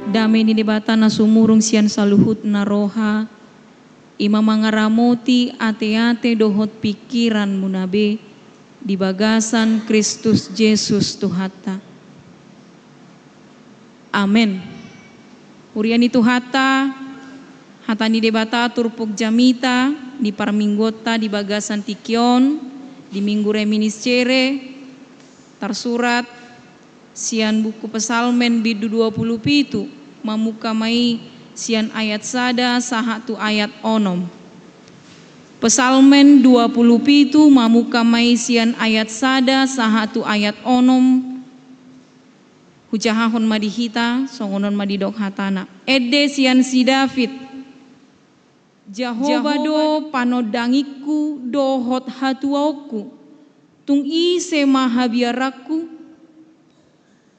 Dame ni debata na sumurung sian saluhut na roha, ima mangaramoti ate-ate dohot pikiran munabe, di bagasan Kristus Yesus Tuhata. Amen. Urian itu hata ni debata turpuk jamita, di parminggota di bagasan tikion, di minggu reminiscere, tersurat sian buku pesalmen bidu 20 pitu, mamuka mai sian ayat sada sahatu ayat onom. Pesalmen 20 pitu mamuka mai sian ayat sada sahatu ayat onom. Hujahahon madihita songonon madidok hatana. Ede sian si David. Jehova do panodangiku dohot hatuauku. Tung ise mahabiaraku.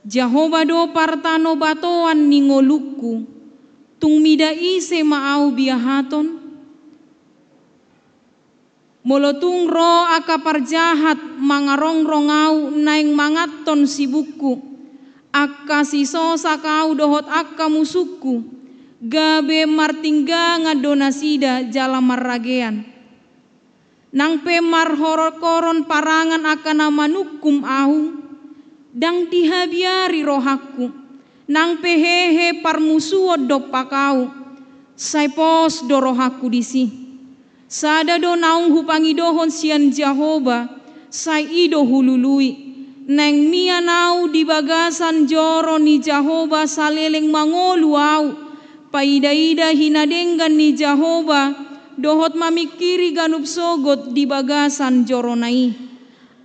Jehova do partano batoan ningoluku. Tung mida ise maau biahaton. Molotung ro akaparjahat mangarongrongau naing mangaton sibuku. Akka siso sakau dohot akka musuku. Gabe martingga ngadonasida jala marragean. Nang pe marhorokoron parangan akana manukum au. Dang dihabiari rohaku. Nang pehehe parmusuo do pakau. Saipos do rohaku disi. Sada do naung hupangi dohon sian Jehova. Sai ido hulului. Neng mia nau di bagasan joro ni Jehova saleleng mangolu au. Paida-ida hinadenggan ni Jehova. Dohot mamikiri ganup sogot di bagasan joro nai.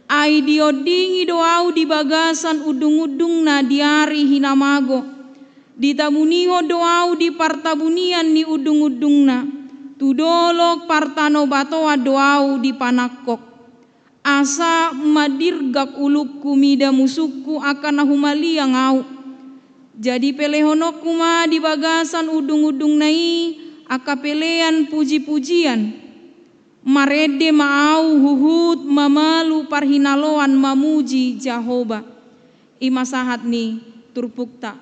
Ai diodingi doau di bagasan udung-udung na diari hinamago. Ditamuniho doau di partabunian ni udung-udung na. Tudolok partano batoa doau di panakok. Asa madirgak ulukku mida musuku akan nahumalia ngau. Jadi pelehonokku ma di bagasan udung-udung nai akapelean puji-pujian. Marede maau huhut mamalu parhinaloan mamuji Jehova. Ima sahat ni turpukta.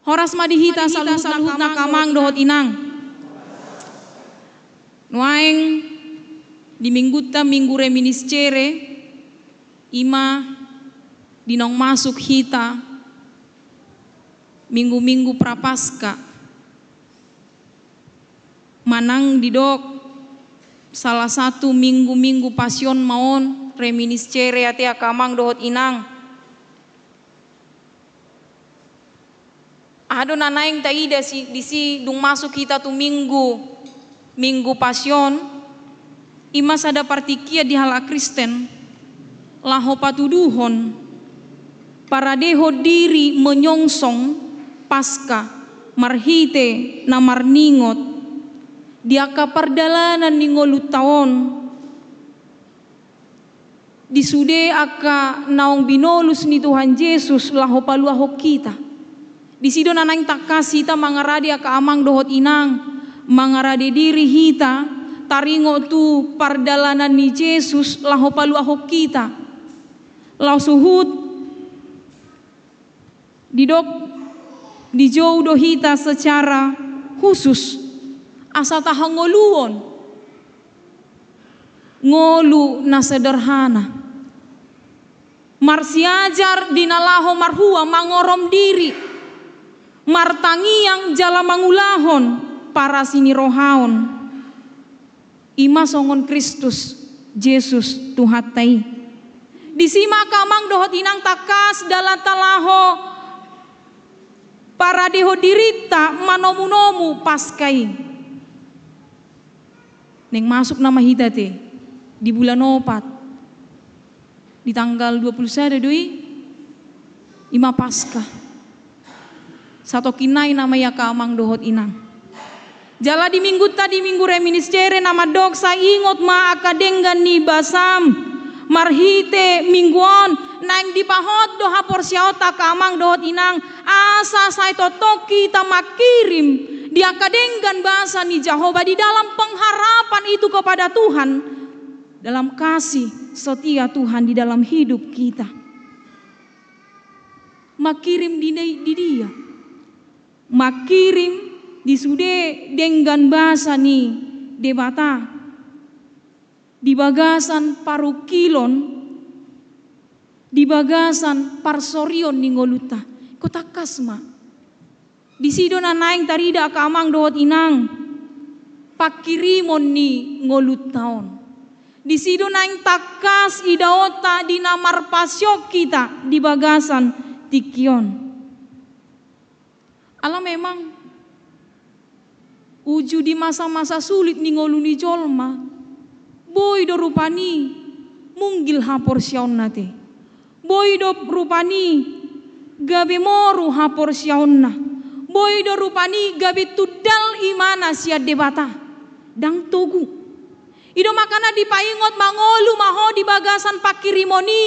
Horas madihita salut na kamang dohot inang. Nuaeng di minggu reminiscere ima dinong masuk hita minggu prapaska manang didok salah satu minggu pasion maon reminiscere ate akamang dohot inang ado nanaing taida disi dung masuk kita tu minggu pasion. Ima sada partikia di hala Kristen laho patuduhon para deho diri menyongsong pasca marhite na marningot diaka pardalanan ningolu taon disude aka naong binolus ni Tuhan Yesus laho paluaho kita disido nanang takasi ta mangaradi aka amang dohot inang mangaradi diri hita taringo tu pardalanan ni Yesus laho paluaho kita lau suhut didok dijoudo hita secara khusus asa tahangoluon ngolu na sederhana marsiajar dinalaho marhua mangorom diri martangiang jala mangulahon para sini rohaon ima songon Kristus Yesus Tuhatai. Disima kamang dohot inang takas dalam talaho para deho dirita manomu-nomu paskai. Neng masuk nama hita te di bulan 4 di tanggal 21 doi ima pasca. Satu kinai nama ya kamang dohot inang. Jala di minggu reminiscere nama dok sa ingot ma akadenggan ni basam marhite mingguon nang dipahot do hapor siota kamang dohot inang asa sai totoki ta makirim di akadenggan bahasa ni Jehova di dalam pengharapan itu kepada Tuhan dalam kasih setia Tuhan di dalam hidup kita makirim di dia makirim disude dengan bahasa ni debata di bagasan parukilon di bagasan parsorion ni ngoluta kota kasma di sido na naing tarida kamang dohot inang pakirimon ni ngolutaon di sido naing takas idaota di namar pasyok kita di bagasan tikion. Alam memang uju di masa-masa sulit ni ngoluni jolma boy do rupani munggil hapor syaon nate boy do rupani gabe moru hapor syaon na boy do rupani gabe tudal imana sia debata dang togu ido makana dipaingot mangolu maho di bagasan pakirimoni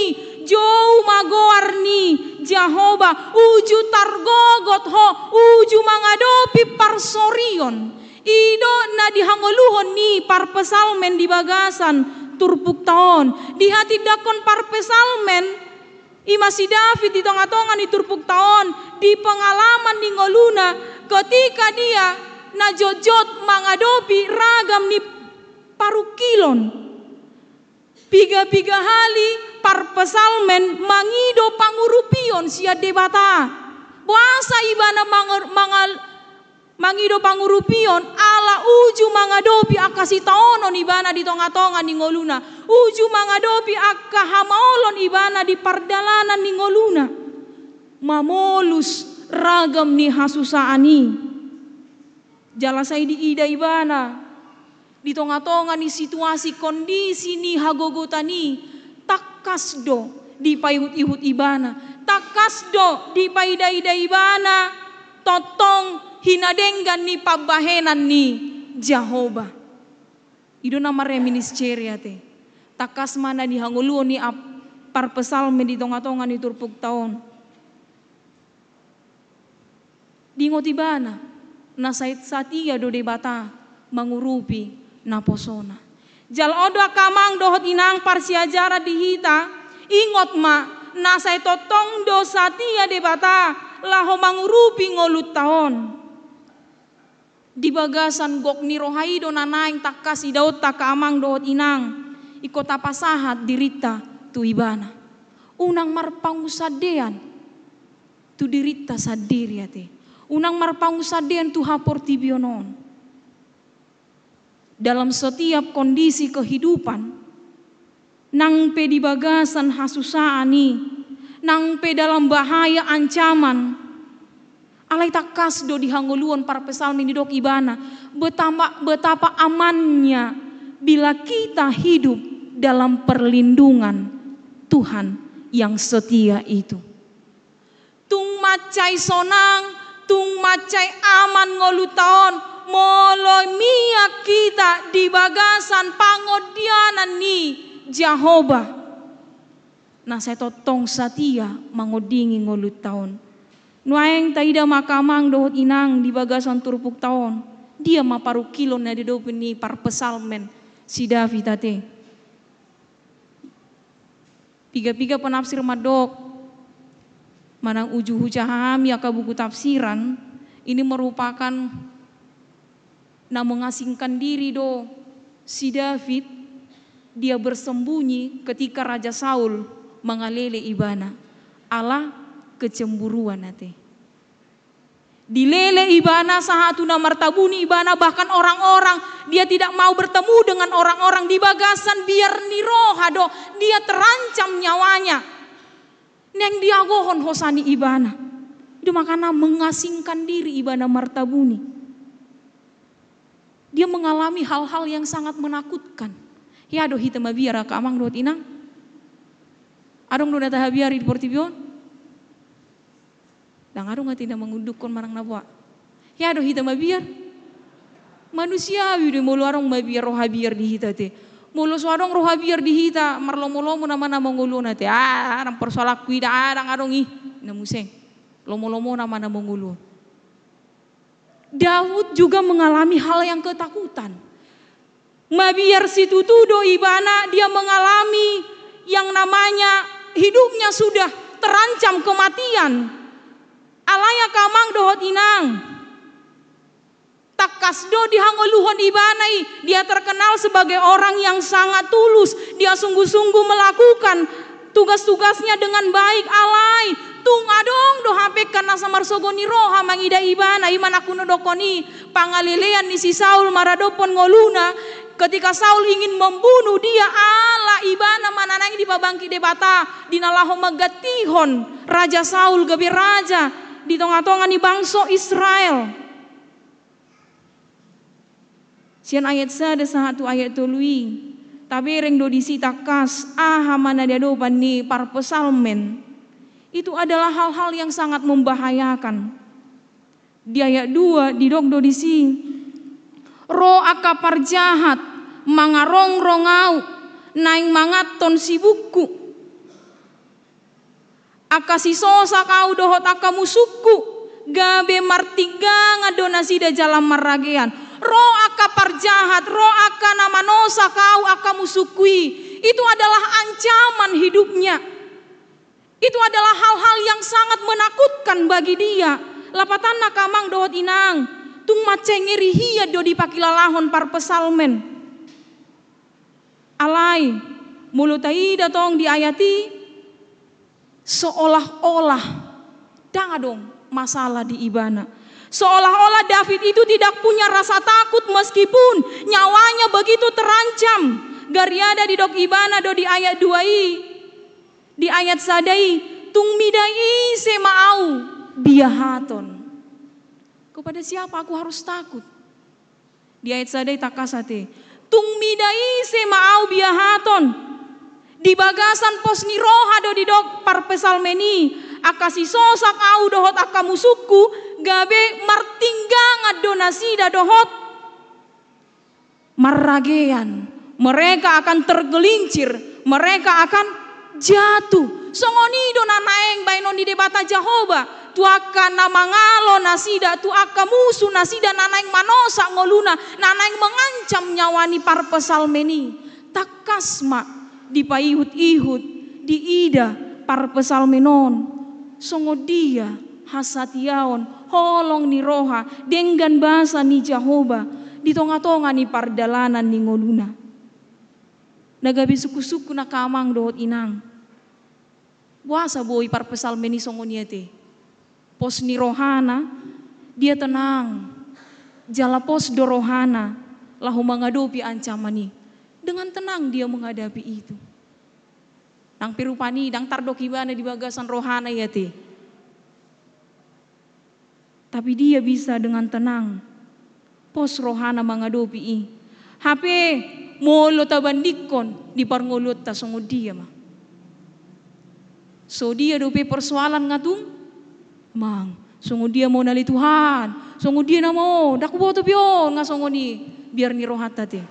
jauh magoarni Jahoba uju targogot ho uju mangadopi parsorion ido na dihangoluhon ni parpesalmen di bagasan turpuk taon di hati dakon parpesalmen imasi David di tonga-tonga ni turpuk taon di pengalaman di ngoluna ketika dia na jojot mangadopi ragam ni parukilon piga-piga hali parpesalmen mangido pangurupion sia debata puasa ibana mangido pangurupion ala uju mangadopi akasi taonon ibana di tonga-tonga ni ngoluna uju mangadopi akka hamaolon ibana di pardalanan ni ngoluna mamolus ragam ni hasusaani jalasai di ida ibana di tonga-tonga ni situasi kondisi ni hagogotani takasdo di payut-ihut ibana takasdo di paida-ida ibana totong hinadenggan ni pabahenan ni Jahoba ido nama reminisceria te takas mana di hanguluon ni parpesalme di tonga-tonga ni turpuk taon di ngotibana na satia do debata mangurupi na posona jal odo kamang dohot inang parsiajara dihita ingot ma nasai totong do satia debata laho mangurupi ngolut taon di bagasan gok ni rohaido nanaing takas idaot kamang dohot inang ikota pasahat dirita tu ibana unang marpangusadean tu dirita sadiri ate unang marpangusadean tu hapor tibionon dalam setiap kondisi kehidupan nang pe di bagasan hasusaani nang pe dalam bahaya ancaman alai takas do dihangoluan para pesalmi di dok ibana betapa amannya bila kita hidup dalam perlindungan Tuhan yang setia itu tung macai sonang tung macai aman ngolutaon moloi mia kita di bagasan pangodianan ni Jahoba na saya totong satia mangodingi ngolut taon nuaeng taida makamang dohot inang di bagasan turpuk taon dia maparukilon na di dopin ni parpesalmen si David tate piga-piga penafsir madok manang uju hujahami aka buku tafsiran ini merupakan na mengasingkan diri do si David dia bersembunyi ketika Raja Saul mengalele ibana ala kecemburuan nate dilele ibana sahatu na martabuni ibana bahkan orang-orang dia tidak mau bertemu dengan orang-orang di bagasan biar nirohado dia terancam nyawanya neng diagohon hosani ibana itu makana mengasingkan diri ibana martabuni dia mengalami hal-hal yang sangat menakutkan. Ya do hita mabiar ka amang dohot inang. Adong do data habiar di portibion. Dang adong tidak mengundukkan marang nabwa. Ya do hita mabiar. Manusiawi do mulu arong mabiar roh habiar di hita te. Mulu suadong roh habiar di hita marlomo-lomo nama mengulun te. Arang persolak kuida arang adong ih namuseng. Lomo-lomo nama mengulun. Daud juga mengalami hal yang ketakutan. Mabiar situ tudo ibana dia mengalami yang namanya hidupnya sudah terancam kematian. Alaya kamang dohot dohot inang. Takas do di hangoluhon ibanai. Dia terkenal sebagai orang yang sangat tulus. Dia sungguh-sungguh melakukan tugas-tugasnya dengan baik. Alai tung adong do hape karena samar sogoni roha mangida ibana iman aku nodokoni pangalelean ni si Saul maradopon ngoluna ketika Saul ingin membunuh dia ala ibana mananang di pabangki debata dinalaho magatihon raja Saul gabi raja di tonga-tonga ni bangsa Israel. Sian ayat sada satu ayat tului tabereng do disitakas aha mana dia do ni par pesalmen. Itu adalah hal-hal yang sangat membahayakan. Di ayat 2 di dogdo di sini. Ro akapar jahat mangarong rongau naing mangaton sibuku. Akasisosa kau dohot akamusuku gabe martiga ngadonasida jalan maragean. Ro akapar jahat, ro akana manosa kau akamusukui. Itu adalah ancaman hidupnya. Itu adalah hal-hal yang sangat menakutkan bagi dia. Lapatan nakamang dohot inang. Tung macengeri hiya do dipakilalahon par pesalmen. Alai mulutai datong diayati seolah-olah dangadong masalah di ibana. Seolah-olah David itu tidak punya rasa takut meskipun nyawanya begitu terancam. Gariada di dok ibana do di ayat 2 di ayat sadai tung midai semau biahaton. Kepada siapa aku harus takut? Di ayat sadai takasate tung midai semau biahaton. Di bagasan pos ni roha do di dok par pesalmeni akasi sosak au dohot akamusuku gabe martinggang adonasida dohot maragean. Mereka akan tergelincir, mereka akan jatuh. Songonido nanaeng bainon di debata Jehovah. Tu akan namangalo nasida, tu akan musuh nasida nanaeng manosa ngoluna, nanaeng mengancam nyawani par pesalmeni. Takasma di paihut-ihut di ida par pesalmenon. Songo dia hasatiaon holong ni roha denggan bahasa ni Jehovah di tonga-tonga ni pardalanan ni ngoluna. Nagabi suku-suku na kamang dohot inang. Buasa boy par pesalmeni songoniate. Pos ni rohana dia tenang. Jala pos do rohana lahu menghadapi ancaman ni. Dengan tenang dia menghadapi itu. Nang pirupani dang tardokibana di bagasan rohana yate. Tapi dia bisa dengan tenang. Pos rohana menghadapi i. HP molo tabandikon di parngolot ta songo dia mah. So dia dope persoalan ngatung mang songo dia mau nali Tuhan, songo dia namo daku boto pion nga songo ni biar ni rohata te.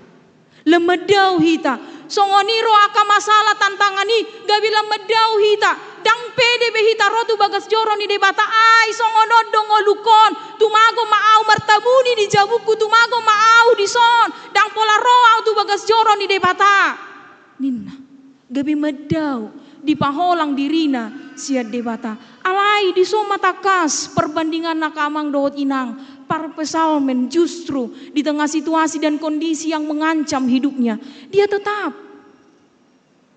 Lemedau hita songo ni ro aka masalah tantangan ni gabi lemedau hita dang pede behita rotu bagas joro ni debata ai songo nodong olukon tumago maau martabuni di jabuku tumago maau di son dang pola roa tu bagas joro ni debata ninna gabi medau di paholang dirina siat debata alai di soma takas perbandingan nakamang dohot inang par pesalmen justru di tengah situasi dan kondisi yang mengancam hidupnya dia tetap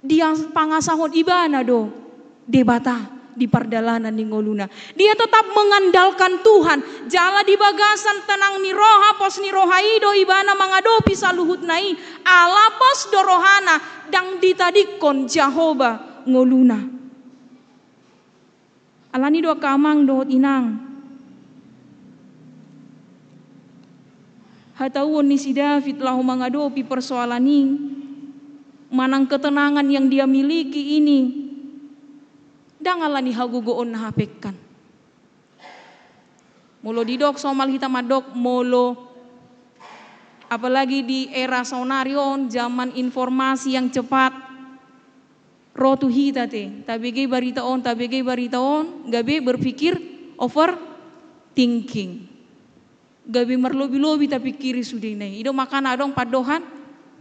dia pangasahon ibana do debata di pardalanan ni ngoluna. Dia tetap mengandalkan Tuhan. Jala di bagasan tenang ni roha pos ni rohaido ibana mangadopi saluhut nai. Ala pos do rohana dang ditadikon Jehovah ngoluna. Alani do kamang dohot inang. Hatawon ni si David lahu mangadopi persoalan ini. Manang ketenangan yang dia miliki ini dangalani hagugoon na hapekkan. Molo didok somal hita madok molo apalagi di era sonarion zaman informasi yang cepat rotu hita te tabege barita on gabe berpikir overthinking gabe merlobi-lobi tapi kiri sudinai ido makana adong padohan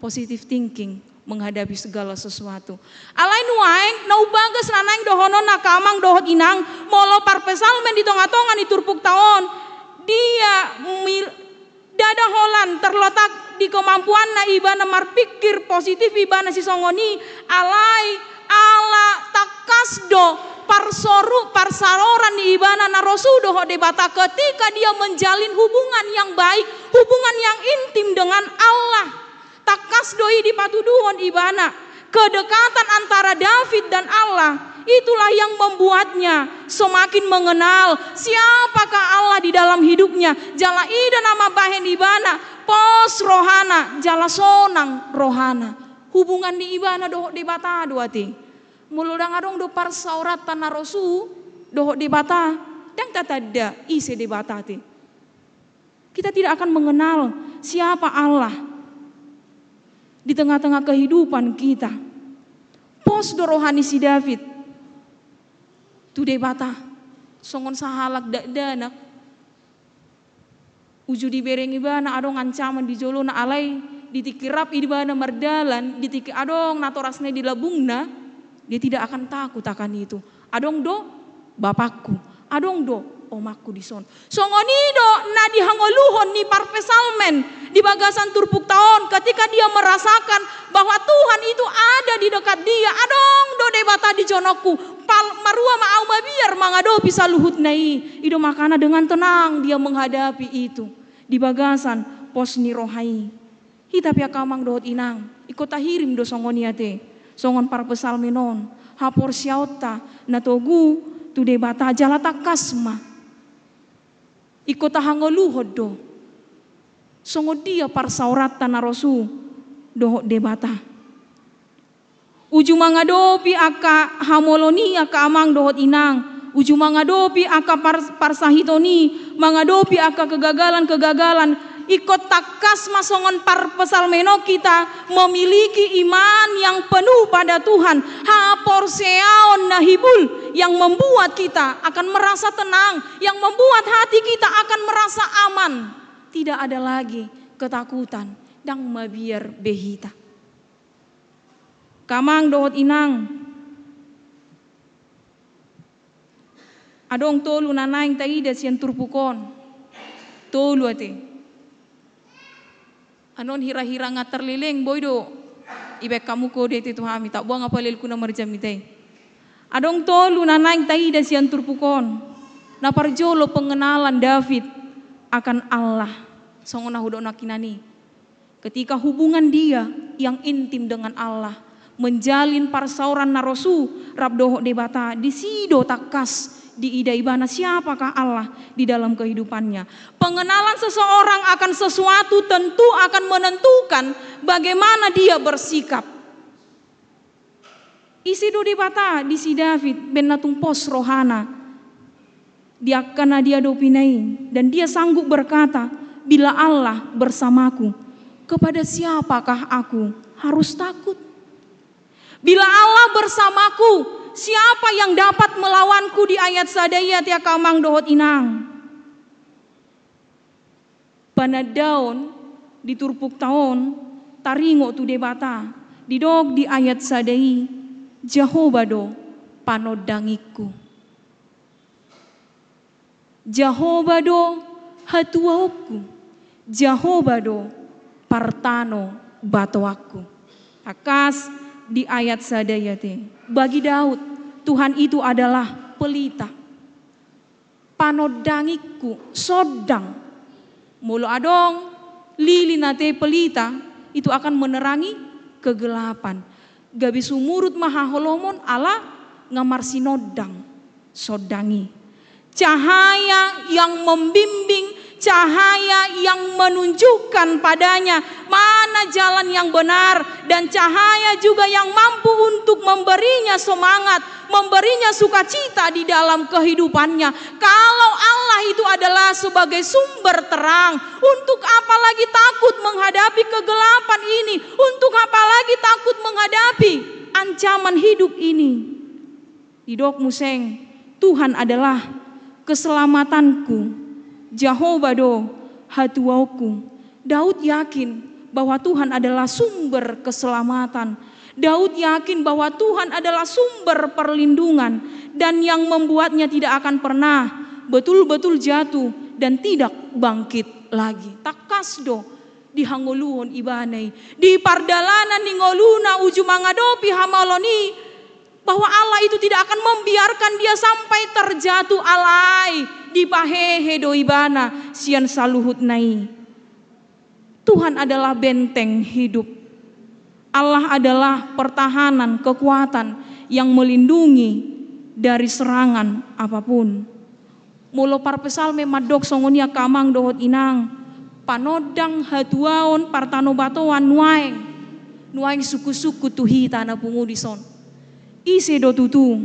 positive thinking menghadapi segala sesuatu. Alai nuaeng nau bagas nanaeng dohonon nakamang dohot inang molo parpesalmen di tonga-tonga di turpuk taon dia dada holan terletak di kemampuan na ibana marpikir positif ibana si songoni alai ala takasdo parsaroran di ibana narosudo debata ketika dia menjalin hubungan yang baik, hubungan yang intim dengan Allah. Takasdoi di patuduhon ibana, kedekatan antara David dan Allah, itulah yang membuatnya semakin mengenal siapakah Allah di dalam hidupnya. Jala ida nama bahen ibana, pos rohana, jala sonang rohana. Hubungan di ibana doh debata duati. Muludang adong do parsaurat tanah rosu doh debata, dan tatada isi debata ti. Kita tidak akan mengenal siapa Allah di tengah-tengah kehidupan kita. Pos do rohani si David tu debata songon sahalak danak uju dibereng ibana adong ancaman di jolo na alai ditikirap ibana mardalan ditiki adong natorasne di labungna, dia tidak akan takut akan itu. Adong do bapakku, adong do omakku di son. Songonido na dihangoluhon ni parpesalmen di bagasan turpuk taon ketika dia merasakan bahwa Tuhan itu ada di dekat dia. Adong do debata di jonokku marua maau mabiar mangado bisa luhut nai. Ido makana dengan tenang dia menghadapi itu di bagasan pos ni rohai. Hita pia kamang dohot inang ikut tahirim do songoniate. Songon parpesalmenon hapor siauta na togu tu debata jalata kasma ikota hangoluhod do songo dia parsaurata na rosu doho debata uju mangadopi aka hamoloni aka amang dohot inang uju mangadopi aka parsahitoni mangadopi aka kegagalan ikut takas masongon parpesalmeno kita memiliki iman yang penuh pada Tuhan. Hapor seaon nahibul yang membuat kita akan merasa tenang, yang membuat hati kita akan merasa aman. Tidak ada lagi ketakutan dan mabiar behita. Kamang dohot inang adong tolu nanaing taida sian turpukon tolu ate anon hira-hira nga terliling boydo ibek kamu ko dete tuhami tak buang apa lel kuna marjam mitay adong tolu nanaing taida sian turpukon na parjolo pengenalan David akan Allah songon nahudo nakinani ketika hubungan dia yang intim dengan Allah menjalin parsauran narosu rabdoho debata disido takas di ida ibana siapakah Allah di dalam kehidupannya. Pengenalan seseorang akan sesuatu tentu akan menentukan bagaimana dia bersikap. Isi do debata di si David ben natung pos rohana dia karena dia dopinai dan dia sanggup berkata bila Allah bersamaku kepada siapakah aku harus takut. Bila Allah bersamaku, siapa yang dapat melawanku di ayat sadaya tia kamang dohot inang. Panadaon di turpuk taon taringo tu debata didog di ayat sadai Jehovah do panodangiku. Jehovah do hatuaku. Jehovah do partano batoaku. Akas di ayat sadayate bagi Daud Tuhan itu adalah pelita panodangiku sodang mulu adong lili nate pelita itu akan menerangi kegelapan gabi sumurut maha holomon ala ngamar sinodang sodangi cahaya yang membimbing cahaya yang menunjukkan padanya mana jalan yang benar dan cahaya juga yang mampu untuk memberinya semangat, memberinya sukacita di dalam kehidupannya. Kalau Allah itu adalah sebagai sumber terang, untuk apa lagi takut menghadapi kegelapan ini? Untuk apa lagi takut menghadapi ancaman hidup ini? Didok museng, Tuhan adalah keselamatanku. Jehovah do hatuauku. Daud yakin bahwa Tuhan adalah sumber keselamatan. Daud yakin bahwa Tuhan adalah sumber perlindungan dan yang membuatnya tidak akan pernah betul-betul jatuh dan tidak bangkit lagi. Takasdo di hangoluhon ibanay, di pardalanan ni ngoluna ujung mangadopi hamaloni, bahwa Allah itu tidak akan membiarkan dia sampai terjatuh alai di pahehe do ibana sian saluhut nai. Tuhan adalah benteng hidup. Allah adalah pertahanan, kekuatan yang melindungi dari serangan apapun. Mulo parpesalme madok songonia kamang dohot inang, panodang hatuaon partano batoan nuaing suku-suku tuhita na pungudison. Ise do tutu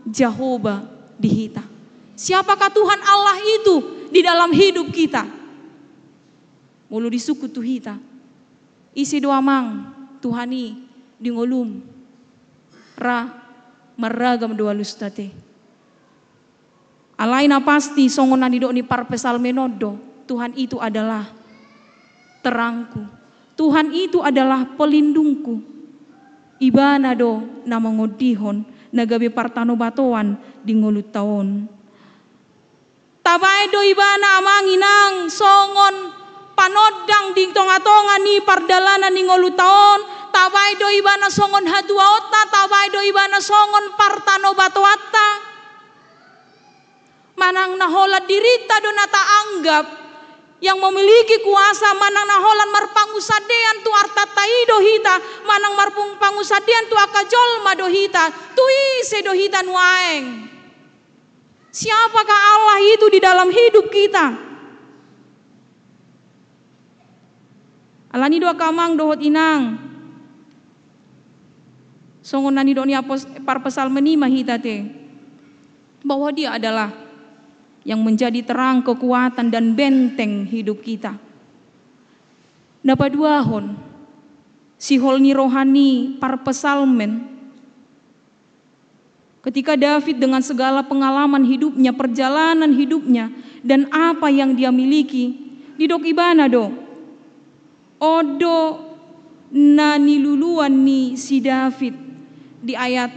Jehovah dihita. Siapakah Tuhan Allah itu di dalam hidup kita? Mulu di suku tuhita. Isi do amang Tuhani di ngolum ra maragam do alustate. Alaina pasti songonan di do ni parpesal menodo. Tuhan itu adalah terangku. Tuhan itu adalah pelindungku. Ibana do na mangodihon nagabe partano batoan di ngolut taon. Tabay do ibana amanginang songon panodang di tonga-tonga ni pardalanan ni ngolutaon, tabay do ibana songon haduaota, tabay do ibana songon partano batoata. Manang naholat dirita do nata anggap yang memiliki kuasa, manang naholan marpangusadean tu artatai do hita, manang marpung pangusadean tu akajolma do hita, tuise do hita nuaeng. Siapakah Allah itu di dalam hidup kita? Alani doa kamang dohot inang. Songon nani doa ni parpesal menima hitate. Bahwa dia adalah yang menjadi terang, kekuatan dan benteng hidup kita. Dapat duahon si holni rohani parpesalmen. Ketika David dengan segala pengalaman hidupnya, perjalanan hidupnya dan apa yang dia miliki, didok ibana do. Odo na niluluan ni si David di ayat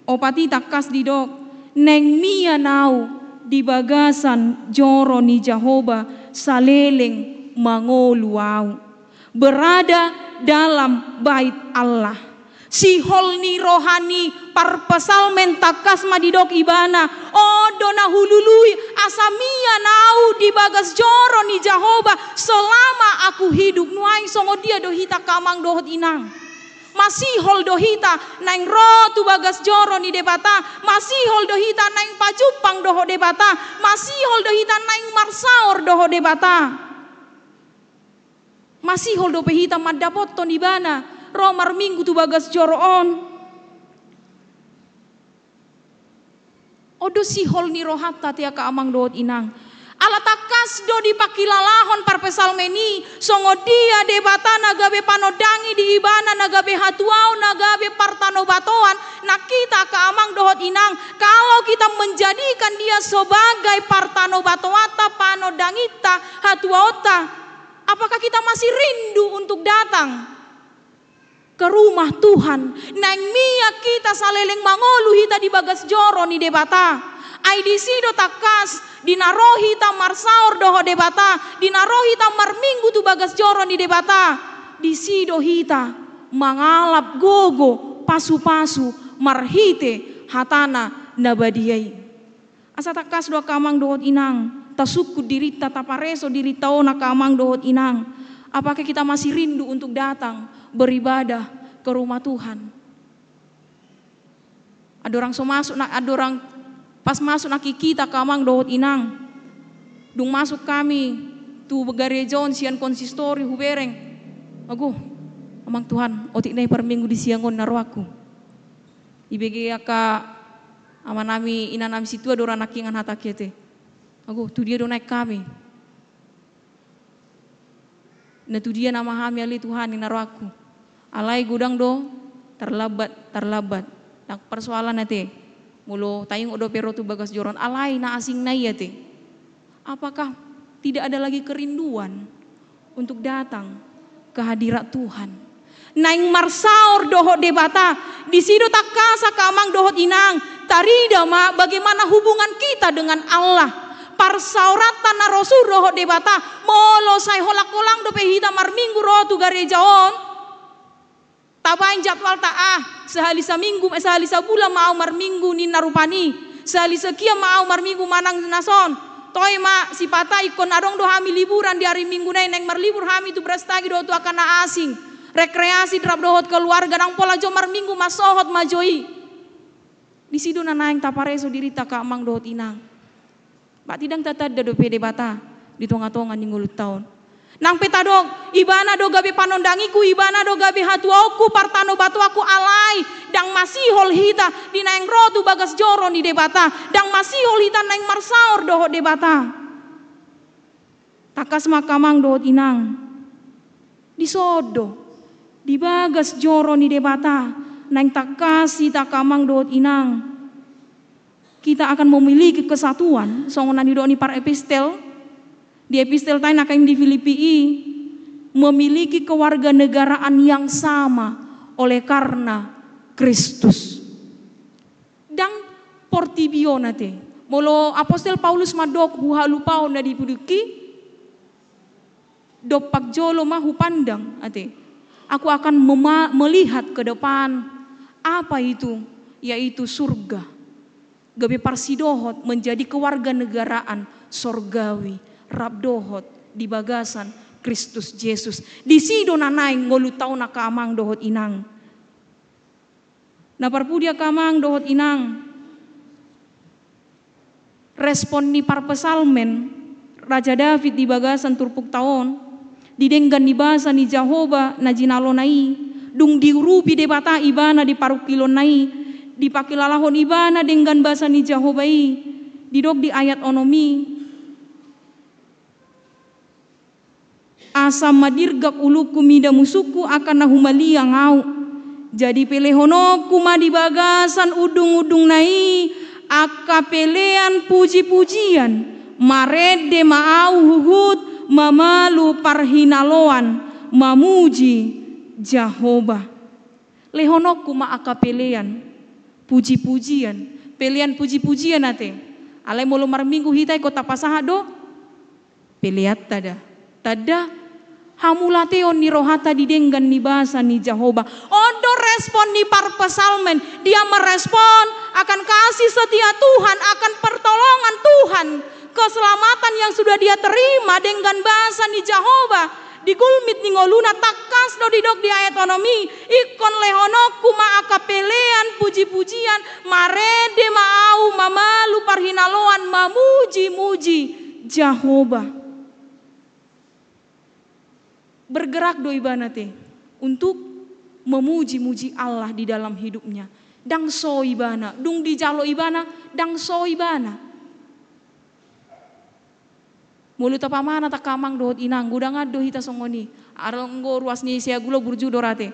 opati takas didok neng mia nau di bagasan joro ni Jehovah saleleng mangoluau, berada dalam bait Allah. Si holni rohani parpesal mentakas madidok ibana odo na hulului asamia nau di bagas joro ni Jehovah selama aku hidup. Nuaing songo dia dohita kamang dohot inang. Masih hol dohita naing rotu bagas joro ni debata, masih hol dohita naing pajupang doho debata, masih hol dohita naing marsaor doho debata, masih hol do pehita madapoton ibana romar minggu tu bagas joro on. Odo si hol ni rohata tia ka amang dohot inang. Alatakas do di pakilalahon parpesal meni songo dia debata nagabe panodangi di ibana nagabe hatuau nagabe partano batoan nak kita ka amang dohot inang. Kalau kita menjadikan dia sebagai partano batoata panodangita hatuaota, apakah kita masih rindu untuk datang ke rumah Tuhan? Nang mia kita saleleng mangolu hita di bagas joro ni debata. IDC do takas dinarohita marsaor doho debata, dinarohita marminggu tu bagas joro ni debata. Di sido hita mangalap gogo pasu-pasu marhite hatana nabadiai. Asa takas do kamang dohot inang, tasuku dirita tapareso diritao na kamang dohot inang. Apakah kita masih rindu untuk datang beribadah ke rumah Tuhan? Ada orang so masuk, ada orang pas masuk naki kita kamang dohot inang, dung masuk kami tu begarejon sian konsistori hubereng. Aku amang Tuhan otik nai per minggu di siangon narwaku. Ibege aka ama nami ina nami situ ada orang nakingan hata kiete. Aku tu dia do naik kami. Na tu dia nama hami ali Tuhan ina narwaku. Alai gudang do terlambat. Tak persoalan nate. Mulo tayong odo pero tu bagas joron alai na asing na yate. Apakah tidak ada lagi kerinduan untuk datang kehadirat Tuhan. Naing marsaor dohot debata di sido takasa kamang dohot inang tarida ma bagaimana hubungan kita dengan Allah. Parsauratan na rosul dohot debata molo say holak-kolang do pehita marminggu rotu garejaon. Tabain jadwal sehali saminggu sehali sabulan mau marminggu ni narupani sehali sekian mau marminggu manang nason toy ma si pata ikon adong do hami liburan di hari minggu neng marlibur hami tu berastagi do tu akan na asing rekreasi drap dohot keluarga nang pola jo marminggu masohot majoi di sido na naeng tapareso dirita ka amang dohot inang ba tidang tatad do pede bata di tonga-tonga ni ngulut taon. Nang petadog ibana do gabe panondangiku ibana do gabe hatuauku partano batu aku alai dang masihol hita di naeng rotu bagas joro ni debata dang masihol hita naeng marsaor dohot debata takas makamang dohot inang disodo di bagas joro ni debata naeng takasi takamang dohot inang kita akan memiliki kesatuan songonan di ni par epistel. Di epistel tain akan di Filipi memiliki kewarganegaraan yang sama oleh karena Kristus. Dan portibionate. Molo apostel Paulus madok huhalupao na dipuduki dopak jolo mahu pandang ate. Aku akan melihat ke depan apa itu yaitu surga. Gabe parsidohot menjadi kewarganegaraan sorgawi. Rabdohot di bagasan Kristus Yesus. Di sido nanay ngolutaw na kamang dohot inang. Naparpudia kamang dohot inang. Respon ni parpesalmen Raja David di bagasan turpuk taon. Didenggan di basa ni Jehovah na jinalo nai. Dung diurupi debata ibana di parukilon nai. Dipakilalahon ibana denggan basa ni Jehovah i. Didok di ayat onomi. Asa madirgak uluku mida musuku akan nahumalia ngau. Jadi pelehonoku ma di bagasan udung-udung nai aka pelean puji-pujian marede maau huhut mamalu parhinaloan mamuji Jehovah. Lehonoku ma aka pelean puji-pujian pelean puji-pujian ate. Alai molo marminggu hitai kota pasahado peleat tada hamulateon ni rohata didenggan ni basa ni Jehovah. Odo respon ni parpesalmen. Dia merespon akan kasih setia Tuhan, akan pertolongan Tuhan, keselamatan yang sudah dia terima dengan basa ni Jehovah. Di gulmit ni ngoluna takas do didok di ayat onomi ikon lehonoku ma akapelean puji-pujian marede maau mamalu parhinaloan mamuji-muji Jehovah. Bergerak doi banate untuk memuji-muji Allah di dalam hidupnya. Dang so ibana, dung di jalo ibana, dang so ibana. Mulut apa mana tak kamang dohot inang, gudang ado hita songoni. Aranggo ruas ni sia gulo burju dorate.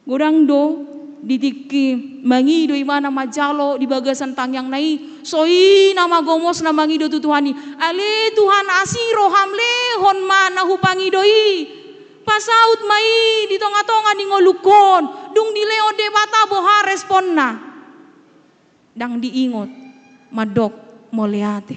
Gudang do ditiki mangi do imana majalo di bagasan tangyang nai. Soi nama gomos na mangi do tutuhani. Ale Tuhan asiro hamle hon mana hupangi doi. Pasaut mai di tonga-tonga di ngolukon dung di leo debata boha responna dang diingot madok moleate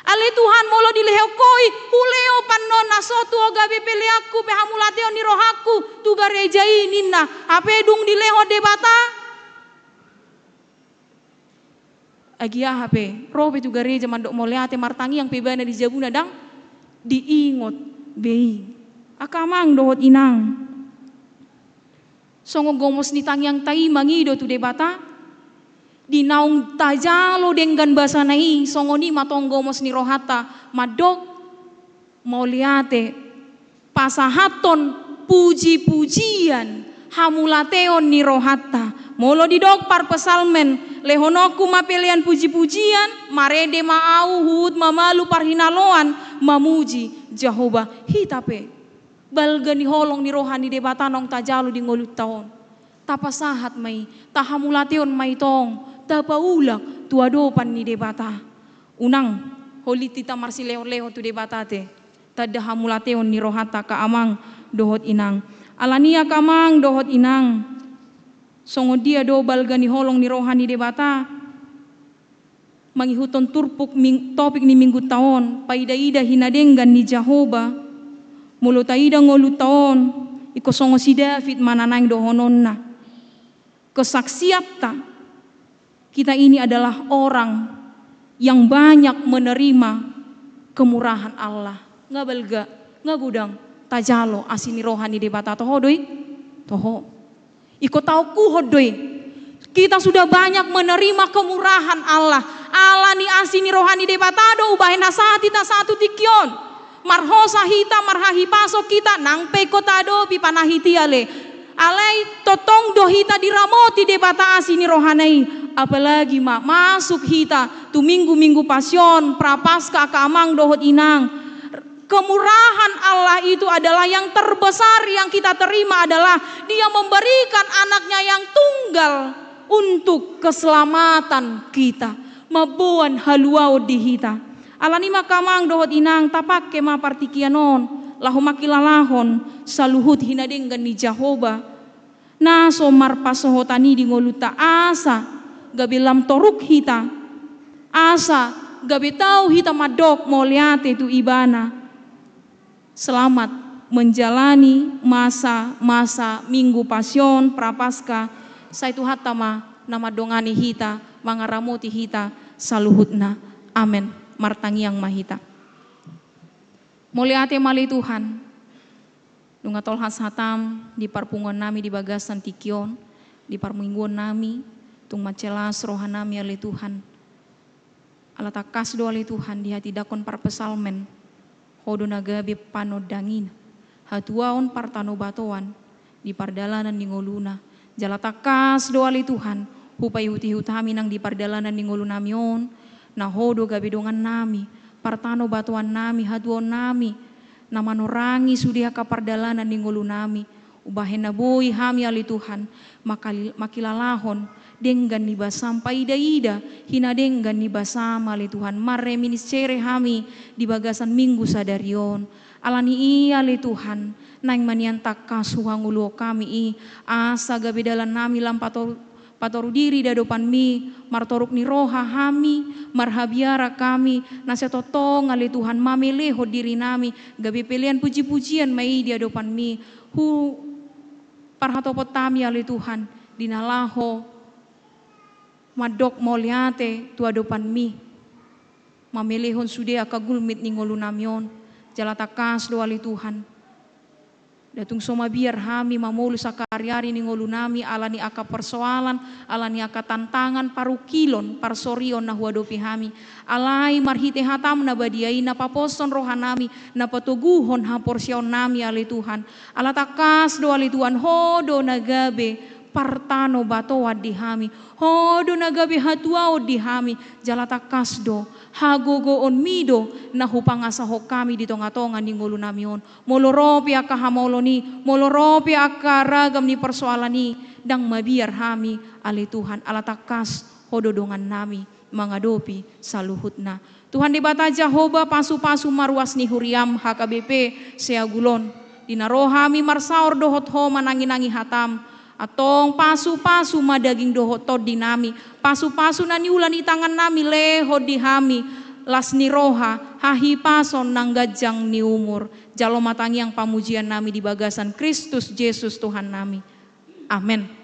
ale Tuhan molo di leo koi uleo pannon nasotu gabe peleaku pehamulateo ni rohaku tu garejai ninna ape dung di leo debata agia hape robe tu gareja mandok moleate martangi yang pebana di jabuna dang diingot bei akamang dohot inang. Songo gomos ni tangyang tai mangido tu debata. Di naung tajalo denggan basa nai songo ni matong gomos ni rohata madok mauliate pasahaton puji-pujian hamulateon ni rohata. Molo didok par pesalmen lehonoku mapelian puji-pujian marede maau hud mamalu parhinaloan mamuji Jehovah hitape. Balga ni holong ni rohani debata nong tajalo di ngolut taon. Tapasahat may tahamulateon may tong tapaulak tuadopan ni debata. Unang holit tita marsileon-leon tu debata te. Tadahamulateon ni rohata kaamang dohot inang. Alania kamang dohot inang. Songo dia do balgani holong ni rohani debata. Mangihuton turpuk topik ni minggu taon. Paida-ida hinadenggan ni Jahoba. Mulutaida ngolu taon. Iko songo si David mananang dohononna. Kesaksiapta. Kita ini adalah orang yang banyak menerima kemurahan Allah. Nggak belga, nggak gudang. Tajalo asini rohani debata toho doi. Toho. Iko tahu kuho doi. Kita sudah banyak menerima kemurahan Allah. Allah ni asini rohani debata do ubahin hasati ta satu tikion. Marhosa hita marhahi paso kita nang peko tado pipanahiti ale. Alai totong do hita diramoti debata asini rohanai. Apalagi masuk hita tu minggu-minggu pasion prapaskah kamang dohot inang. Kemurahan Allah itu adalah yang terbesar yang kita terima adalah Dia memberikan anaknya yang tunggal untuk keselamatan kita. Mabuan haluau di hita. Alani makamang dohot inang tapak kema partikianon lahu makilalahon saluhut hinadenggan ni Jahoba. Naso marpasohotani di ngoluta asa gabilam toruk hita. Asa gabi tahu hita madok moliate tu ibana. Selamat menjalani masa-masa minggu pasion prapaskah saitu hatama nama dongani hita mangaramoti hita saluhutna amen martangiang mahita moliate mali Tuhan dungatol has hatam di parpungon nami di bagasan tikion di parmingguan nami tung macelas rohanami ali Tuhan ala takas do ali Tuhan di hati dakon parpesalmen hodo nagabe panodangin hatuaon partano batoan di pardalanan ni ngoluna jalatakas doali Tuhan hupai huti hutami nang di pardalanan ni ngolunamion na hodo gabe dongan nami partano batoan nami hatuon nami na manorangi sudia ka pardalanan ni ngolunami ubahen na boy hami ali Tuhan makilalahon denggan ni basam paida-ida hinadenggan ni basam ali Tuhan marre ministere hami di bagasan minggu sadarion alani iya ali Tuhan nang maniantak kasuhangulo kami i asa gabe dalan nami lam patoru diri dadopan mi martoruk ni roha hami marhabiara kami nasetotong ali Tuhan mameleho diri nami gabe pelian puji-pujian mai di adopan mi hu parhatopot tami ali Tuhan dinalaho madok moliate tu adopan mi mamelehon sude akagulmit ni ngolunamion jalatakas doali Tuhan datung soma biar hami mamulu sakari-ari ni ngolunami alani aka persoalan alani aka tantangan parukilon parsorion na huadopi hami alai marhite hatam na badiai na paposon rohanami na patuguhon haporsion nami ali Tuhan alatakas doali Tuhan hodo nagabe partano batoa di hami hodo nagabe hatuao di hami jalata kasdo hagogo on mido na hupangasaho kami di tonga-tonga ni ngolunamion moloropi aka hamoloni moloropi aka ragam ni persoalan ni dang mabiar hami ali Tuhan alatakas hodo dongan nami mangadopi saluhutna Tuhan di bata Jahoba pasu-pasu marwas ni huriam HKBP seagulon dinarohami marsaor dohot ho manangi-nangi hatam atong pasu-pasu madaging dohotod di nami pasu-pasu na niulan di tangan nami leho di hami las ni roha hahi pason nang gajang ni umur jalo matangi ang pamujian nami di bagasan Kristus Yesus Tuhan nami amen.